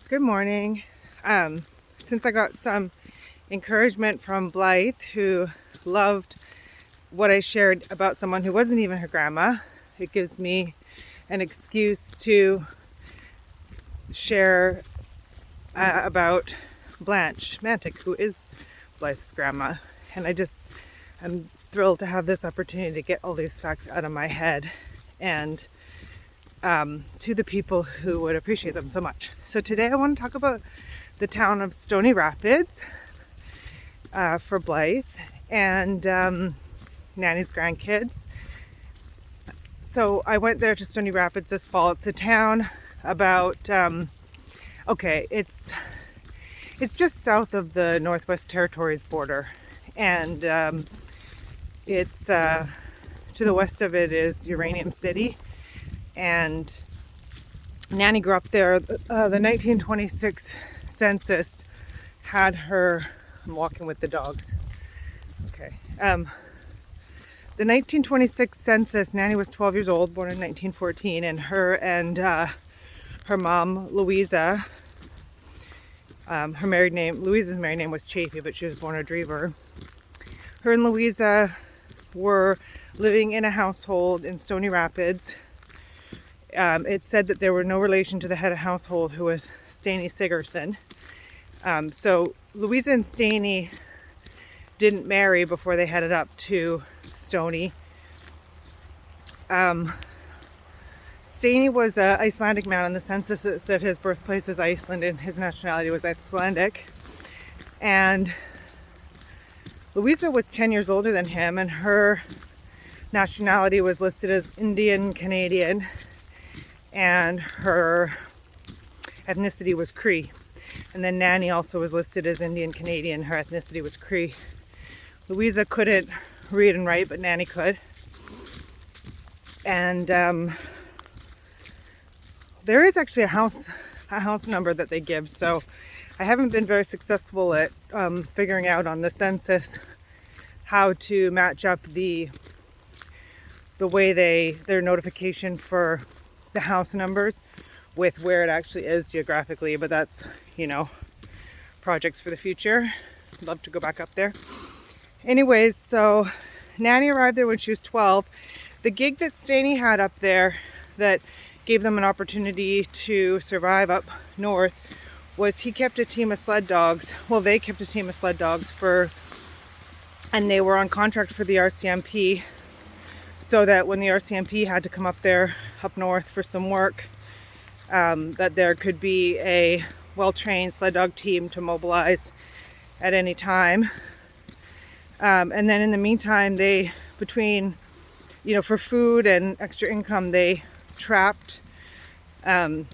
Good morning. Since I got some encouragement from Blythe, who loved what I shared about someone who wasn't even her grandma, it gives me an excuse to share about Blanche Mantic, who is Blythe's grandma. And I'm thrilled to have this opportunity to get all these facts out of my head and to the people who would appreciate them so much. So today I want to talk about the town of Stony Rapids for Blythe and Nanny's grandkids. So I went there to Stony Rapids this fall. It's a town about, it's just south of the Northwest Territories border, and it's to the west of it is Uranium City. And Nanny grew up there. The 1926 census had her. I'm walking with the dogs. Okay. The 1926 census, Nanny was 12 years old, born in 1914, and her and her mom, Louisa, Louisa's married name was Chafee, but she was born a Drever. Her and Louisa were living in a household in Stony Rapids. It said that there were no relation to the head of household, who was Stany Sigerson. So Louisa and Stany didn't marry before they headed up to Stony. Stany was an Icelandic man. On the census it said his birthplace is Iceland and his nationality was Icelandic. And Louisa was 10 years older than him, and her nationality was listed as Indian Canadian, and her ethnicity was Cree. And then Nanny also was listed as Indian Canadian. Her ethnicity was Cree. Louisa couldn't read and write, but Nanny could. And there is actually a house number that they give. So I haven't been very successful at figuring out on the census how to match up the way their notification for the house numbers with where it actually is geographically, but that's, projects for the future. I'd love to go back up there. Anyways, so Nanny arrived there when she was 12. The gig that Stany had up there that gave them an opportunity to survive up north was he kept a team of sled dogs. Well, they kept a team of sled dogs and they were on contract for the RCMP, so that when the RCMP had to come up north for some work, that there could be a well-trained sled dog team to mobilize at any time. And then in the meantime, they, for food and extra income, they trapped, I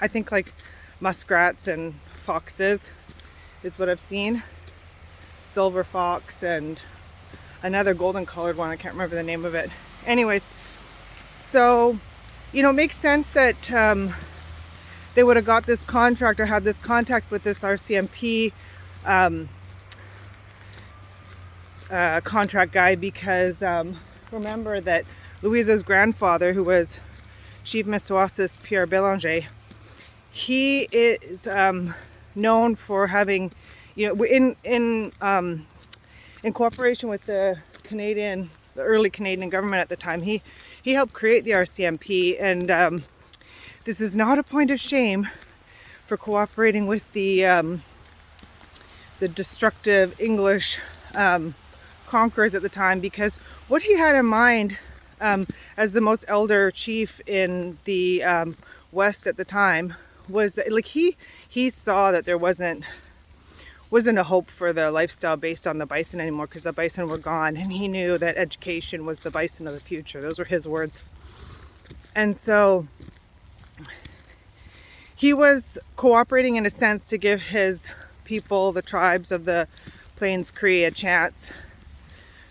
think like muskrats and foxes is what I've seen. Silver fox and another golden colored one. I can't remember the name of it. Anyways, so, it makes sense that they would have got this contract or had this contact with this RCMP contract guy, because remember that Louisa's grandfather, who was Chief Missouasis Pierre Bélanger, he is known for having, in cooperation with the early Canadian government at the time, he helped create the RCMP, and this is not a point of shame for cooperating with the destructive English conquerors at the time, because what he had in mind as the most elder chief in the West at the time was that, like, he saw that there wasn't a hope for the lifestyle based on the bison anymore, because the bison were gone, and he knew that education was the bison of the future. Those were his words. And so he was cooperating in a sense to give his people, the tribes of the Plains Cree, a chance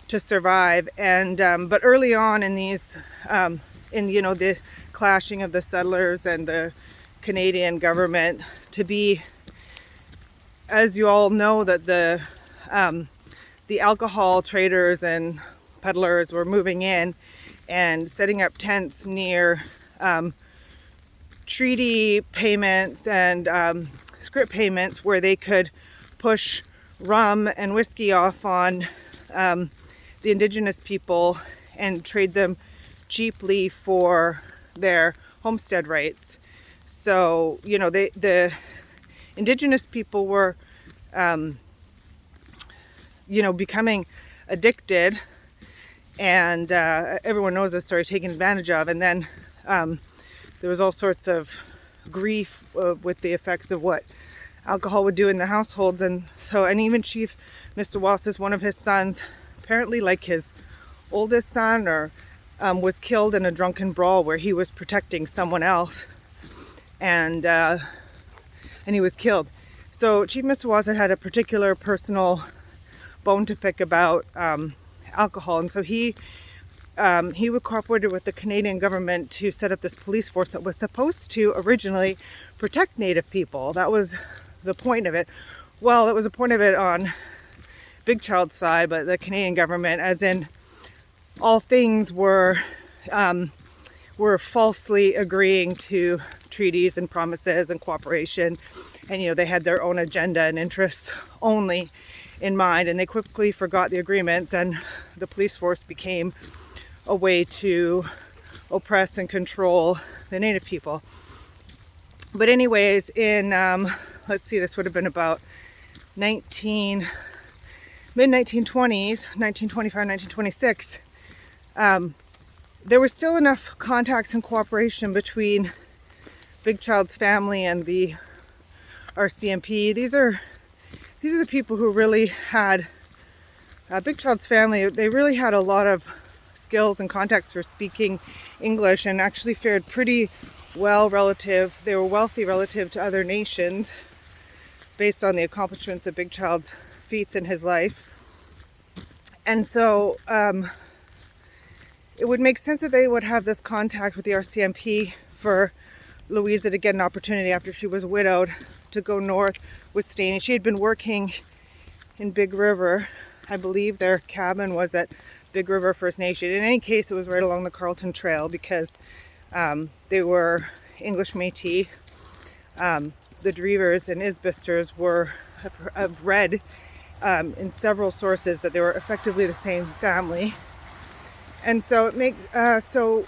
to survive. And but early on in these the clashing of the settlers and the Canadian government, to be, as you all know, that the alcohol traders and peddlers were moving in and setting up tents near treaty payments and script payments where they could push rum and whiskey off on the indigenous people and trade them cheaply for their homestead rights. So, you know, the indigenous people were, you know, becoming addicted, and everyone knows this story, taken advantage of. And then there was all sorts of grief with the effects of what alcohol would do in the households. And so, and even Chief Mr. Wallace, one of his sons, apparently like his oldest son, or was killed in a drunken brawl where he was protecting someone else, and he was killed. So Chief Mr. Wallace had a particular personal bone to pick about alcohol, and so he cooperated with the Canadian government to set up this police force that was supposed to originally protect Native people. That was the point of it. Well, it was a point of it on Big Child's side, but the Canadian government, as in all things, were falsely agreeing to treaties and promises and cooperation, and you know, they had their own agenda and interests only in mind, and they quickly forgot the agreements, and the police force became a way to oppress and control the Native people. But anyways, in let's see, this would have been about mid-1920s, 1925, 1926. There was still enough contacts and cooperation between Big Child's family and the RCMP. These are the people who really had, Big Child's family, they really had a lot of skills and contacts for speaking English, and actually fared pretty well relative. They were wealthy relative to other nations based on the accomplishments of Big Child's feats in his life. And so it would make sense that they would have this contact with the RCMP for Louisa to get an opportunity after she was widowed to go north with Stany. She had been working in Big River. I believe their cabin was at Big River First Nation. In any case, it was right along the Carleton Trail because they were English Métis. The Dreevers and Isbisters have read in several sources that they were effectively the same family. And so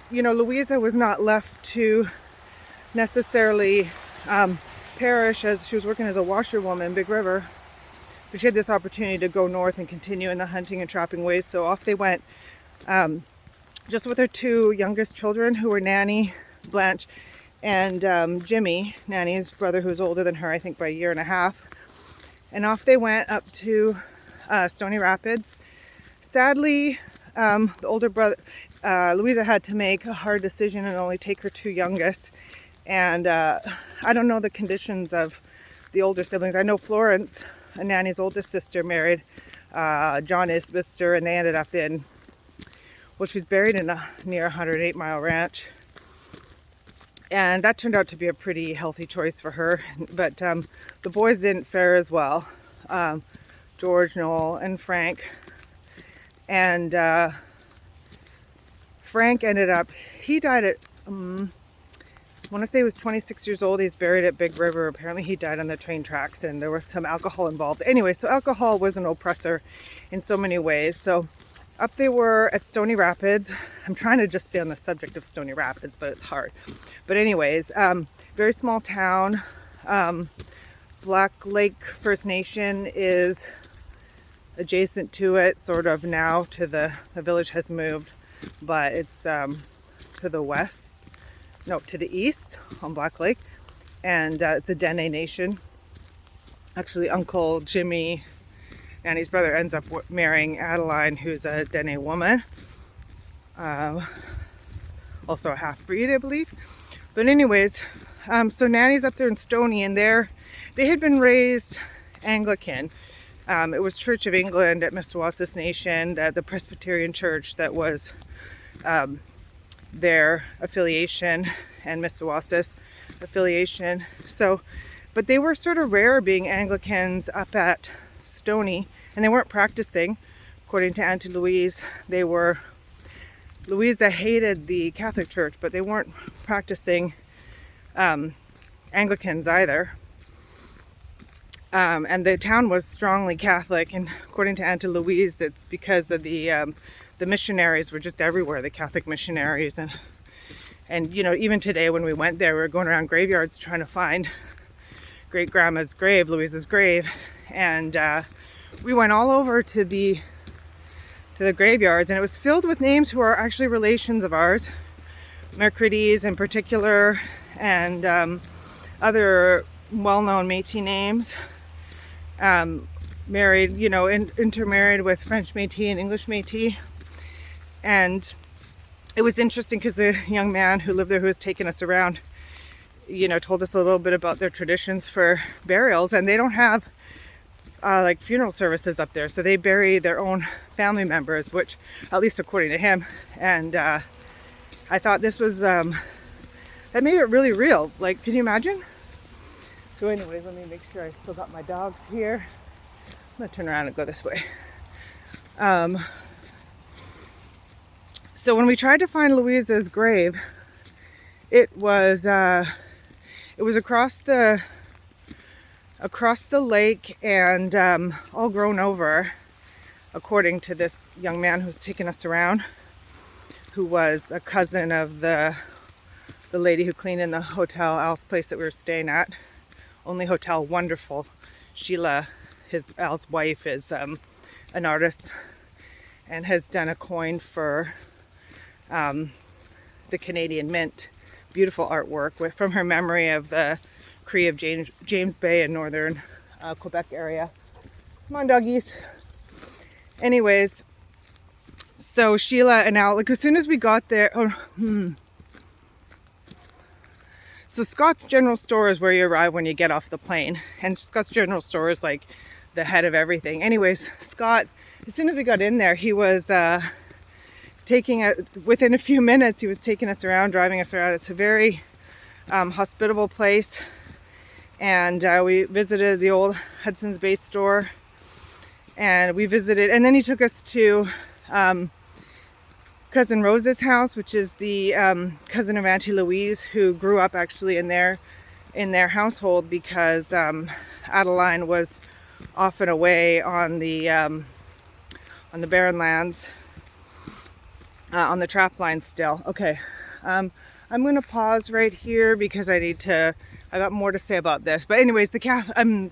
you know, Louisa was not left to necessarily perish, as she was working as a washerwoman in Big River, but she had this opportunity to go north and continue in the hunting and trapping ways. So off they went, just with her two youngest children, who were Nanny, Blanche, and Jimmy, Nanny's brother, who was older than her, I think by a year and a half. And off they went up to Stony Rapids. Sadly, the older brother, Louisa, had to make a hard decision and only take her two youngest. And I don't know the conditions of the older siblings. I know Florence, Nanny's oldest sister, married John Isbister, and they ended up in, well, she's buried in a near 108 Mile Ranch. And that turned out to be a pretty healthy choice for her. But the boys didn't fare as well. George, Noel, and Frank. And Frank ended up, he died at, I want to say he was 26 years old. He's buried at Big River. Apparently he died on the train tracks, and there was some alcohol involved. Anyway, so alcohol was an oppressor in so many ways. So up they were at Stony Rapids. I'm trying to just stay on the subject of Stony Rapids, but it's hard. But anyways, very small town. Black Lake First Nation is adjacent to it, sort of now. To the village has moved, but it's to the west. No, to the east on Black Lake, and it's a Dene Nation. Actually, Uncle Jimmy, Nanny's brother, ends up marrying Adeline, who's a Dene woman, also a half-breed, I believe. But anyways, so Nanny's up there in Stony, and they had been raised Anglican. It was Church of England at Mississauga Nation, the Presbyterian church that was their affiliation, and Mississauga affiliation. So, but they were sort of rare being Anglicans up at Stony, and they weren't practicing. According to Auntie Louise, Louisa hated the Catholic Church, but they weren't practicing Anglicans either. And the town was strongly Catholic, and according to Auntie Louise, it's because of the missionaries were just everywhere, the Catholic missionaries, and you know, even today when we went there, we were going around graveyards trying to find great grandma's grave, Louise's grave, and we went all over to the graveyards, and it was filled with names who are actually relations of ours, Mercredes in particular, and other well-known Métis names. Married, you know, intermarried with French Métis and English Métis. And it was interesting because the young man who lived there, who was taking us around, you know, told us a little bit about their traditions for burials, and they don't have like funeral services up there, so they bury their own family members, which, at least according to him. And I thought this was that made it really real. Like, can you imagine? So anyways, let me make sure I still got my dogs here. I'm gonna turn around and go this way. So when we tried to find Louisa's grave, it was across the lake and all grown over, according to this young man who's taking us around, who was a cousin of the lady who cleaned in the hotel, Al's place that we were staying at. Only hotel, wonderful. Sheila, Al's wife, is an artist and has done a coin for the Canadian Mint. Beautiful artwork from her memory of the Cree of James Bay in northern Quebec area. Come on, doggies. Anyways, so Sheila and Al, like, as soon as we got there, So Scott's General Store is where you arrive when you get off the plane. And Scott's General Store is like the head of everything. Anyways, Scott, as soon as we got in there, he was within a few minutes, he was taking us around, driving us around. It's a very hospitable place. And we visited the old Hudson's Bay store. And then he took us to Cousin Rose's house, which is the cousin of Auntie Louise, who grew up actually in their household, because Adeline was often away on the barren lands, on the trap line still. Okay, I'm going to pause right here because I got more to say about this. But anyways, the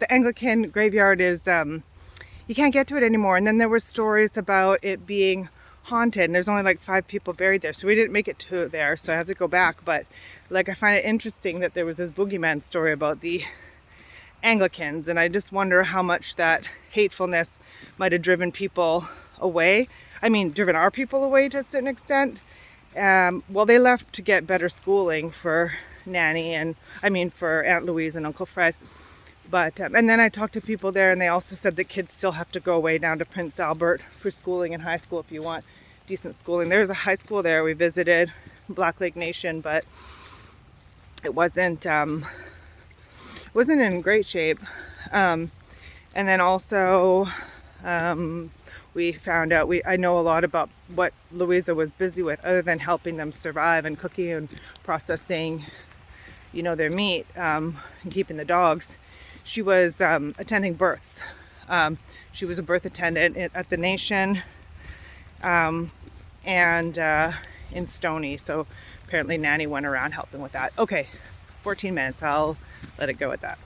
Anglican graveyard is you can't get to it anymore. And then there were stories about it being haunted, and there's only like 5 people buried there, so we didn't make it to there, so I have to go back. But like, I find it interesting that there was this boogeyman story about the Anglicans, and I just wonder how much that hatefulness might have driven people away. I mean, driven our people away to a certain extent. Well, they left to get better schooling for Nanny, and for Aunt Louise and Uncle Fred. But and then I talked to people there, and they also said that kids still have to go away down to Prince Albert for schooling in high school if you want decent schooling. There's a high school there. We visited, Black Lake Nation, but it wasn't in great shape. And then also we found out, I know a lot about what Louisa was busy with, other than helping them survive and cooking and processing, their meat, and keeping the dogs. She was attending births. She was a birth attendant at the Nation and in Stony. So apparently Nanny went around helping with that. Okay, 14 minutes. I'll let it go at that.